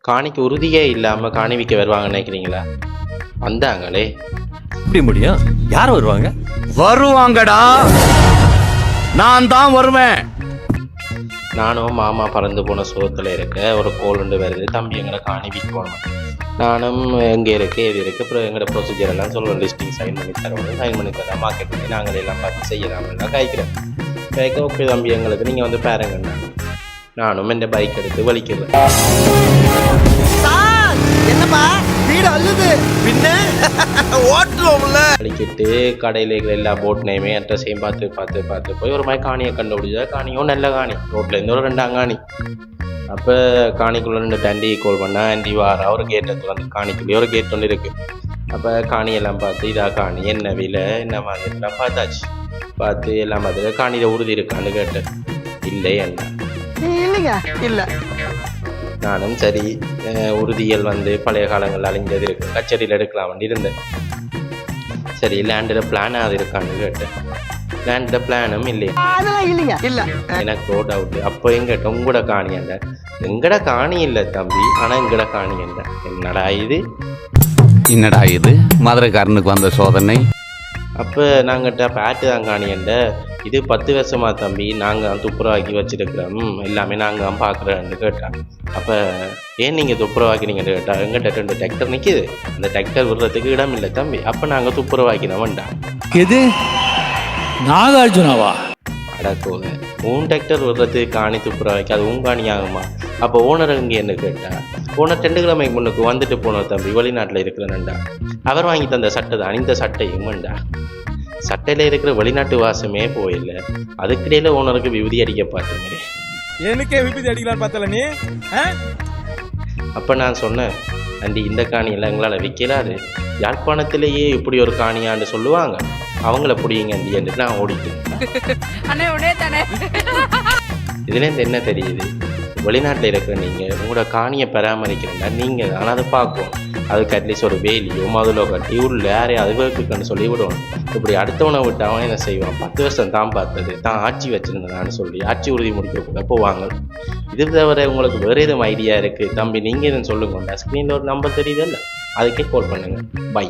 காணிக்கு உறுதியே இல்லாம காணி விற்க வருவாங்கன்னு நினைக்கிறீங்களா? வந்தாங்களே. எப்படி முடியும்? யார் வருவாங்க? வருவாங்கடா, நான் தான் வருவேன். நானும் மாமா பறந்து போன சோத்துல இருக்க ஒரு கோல்ண்டு வருது, தம்பி எங்களை காணி விற்கணும். நானும் எங்கே இருக்கு எது இருக்கு, அப்புறம் எங்களோட ப்ரொசீஜர் எல்லாம் சொல்லுவோம், லிஸ்டிங் சைன் பண்ணி தரோம், சைன் பண்ணி தரோம், மார்க்கெட் பண்ணி நாங்களே எல்லாம் பார்த்து செய்யலாம்னா காய்க்கிறேன். கேட்க ஓகே தம்பி எங்களுக்கு நீங்கள் வந்து பாருங்கண்ணா. நானும் என் பைக் எடுத்து வலிக்கிறேன். என்னப்பா வீடு அள்ளுது பின்ன ஓட்டுவோம்ல. வலிக்கிட்டு கடையில் இருக்கிற எல்லா போட் நேமே அட்ரஸையும் பார்த்து பார்த்து பார்த்து போய் ஒரு மாதிரி காணியை கண்டுபிடிச்சா, காணியும் நல்ல காணி, ரோட்லேருந்து ஒரு 2 காணி. அப்போ காணிக்குள்ளே 2 டண்டி கோல் பண்ணால் ஆண்டி வாரா ஒரு கேட்டை வந்து காணிக்குள்ளேயே ஒரு கேட் ஒன்று இருக்குது. அப்போ காணியெல்லாம் பார்த்து இதா காணி என்ன விலை என்ன மாதிரி எல்லாம் பார்த்தாச்சு. பார்த்து எல்லாம் பார்த்து காணியில் உறுதி இருக்கான்னு கேட்டேன். இல்லை என்ன இல்லைங்க இல்லை. நானும் சரி உறுதிகள் வந்து பழைய காலங்களில் அழிஞ்சது இருக்கு, கச்சேரியில் எடுக்கலாம் வேண்டி இருந்தேன். சரி லேண்டில் பிளான் அது இருக்கான்னு கேட்டேன். லேண்டில் பிளானும் இல்லையா? அதெல்லாம் இல்லைங்க இல்லை. எனக்கு டவுட்டு. அப்போ எங்கிட்ட உங்களோட காணி இல்லை, எங்கட காணி இல்லை தம்பி, ஆனால் எங்கட காணி இல்லை. என்னடா இது என்னடா இது மதுரைக்காரனுக்கு வந்த சோதனை? அப்போ நாங்கிட்ட பேட்டு தான் காணியண்ட, இது 10 வருஷமா தம்பி நாங்கள் துப்புரவாக்கி வச்சுருக்கிறோம், எல்லாமே நாங்கள் தான் பார்க்குறேன்னு கேட்டேன். அப்போ ஏன் நீங்கள் துப்புரவாக்கினீங்கன்னு கேட்டா, எங்கிட்ட 2 டிராக்டர் நிற்கிது, அந்த டிராக்டர் விடுறதுக்கு இடம் இல்லை தம்பி, அப்போ நாங்கள் துப்புரவாக்கினோம்டா. எது நாகார்ஜுனாவா? அடக்கோங்க, உன் டிராக்டர் விடுறதுக்கு காணி துப்புரவாக்கி அது உன் காணி ஆகுமா? அப்போ ஓனர் இங்கே என்ன கேட்டா, ஓனர் 2 கிழமைக்கு முன்னுக்கு வந்துட்டு போனோம் தம்பி, வெளிநாட்டில் இருக்கிறேன்டா. அவர் வாங்கி தந்த சட்டை தான் இந்த சட்டையும்டா. சட்டையில் இருக்கிற வெளிநாட்டு வாசமே போயில்லை, அதுக்கிடையில ஓனருக்கு விபூதி அடிக்க பார்த்தீங்களே. எனக்கே விபூதி அடிக்கலான்னு பார்த்தல நீ. அப்போ நான் சொன்னேன், அண்டி இந்த காணியெல்லாம் எங்களால் விற்கலாது, யாழ்ப்பாணத்திலேயே இப்படி ஒரு காணியான்னு சொல்லுவாங்க, அவங்கள பிடிங்க அண்டி என்று நான் ஓடிட்டேன். இதுலேருந்து என்ன தெரியுது, வெளிநாட்டில் இருக்கிற நீங்கள் உங்களோட காணியை பராமரிக்கிறேன்னா நீங்கள் தான் அதை பார்க்கணும். அதுக்கு அட்லீஸ்ட் ஒரு வேலியோ மதுளோ கட்டி உள்ள யாரையும் அது இருக்குன்னு சொல்லி விடுவோம். இப்படி அடுத்தவனை விட்டு அவன் என்ன செய்வான், 10 வருஷம் தான் பார்த்தது தான் ஆட்சி வச்சுருந்தான்னு சொல்லி ஆட்சி உறுதி முடிக்க போவாங்க. இது தவிர உங்களுக்கு வேறு எதுவும் ஐடியா இருக்குது தம்பி, நீங்கள் எதுவும் சொல்லுங்க. ஸ்க்ரீனில் ஒரு நம்பர் தெரியுதல்ல, அதுக்கே கால் பண்ணுங்கள். பை.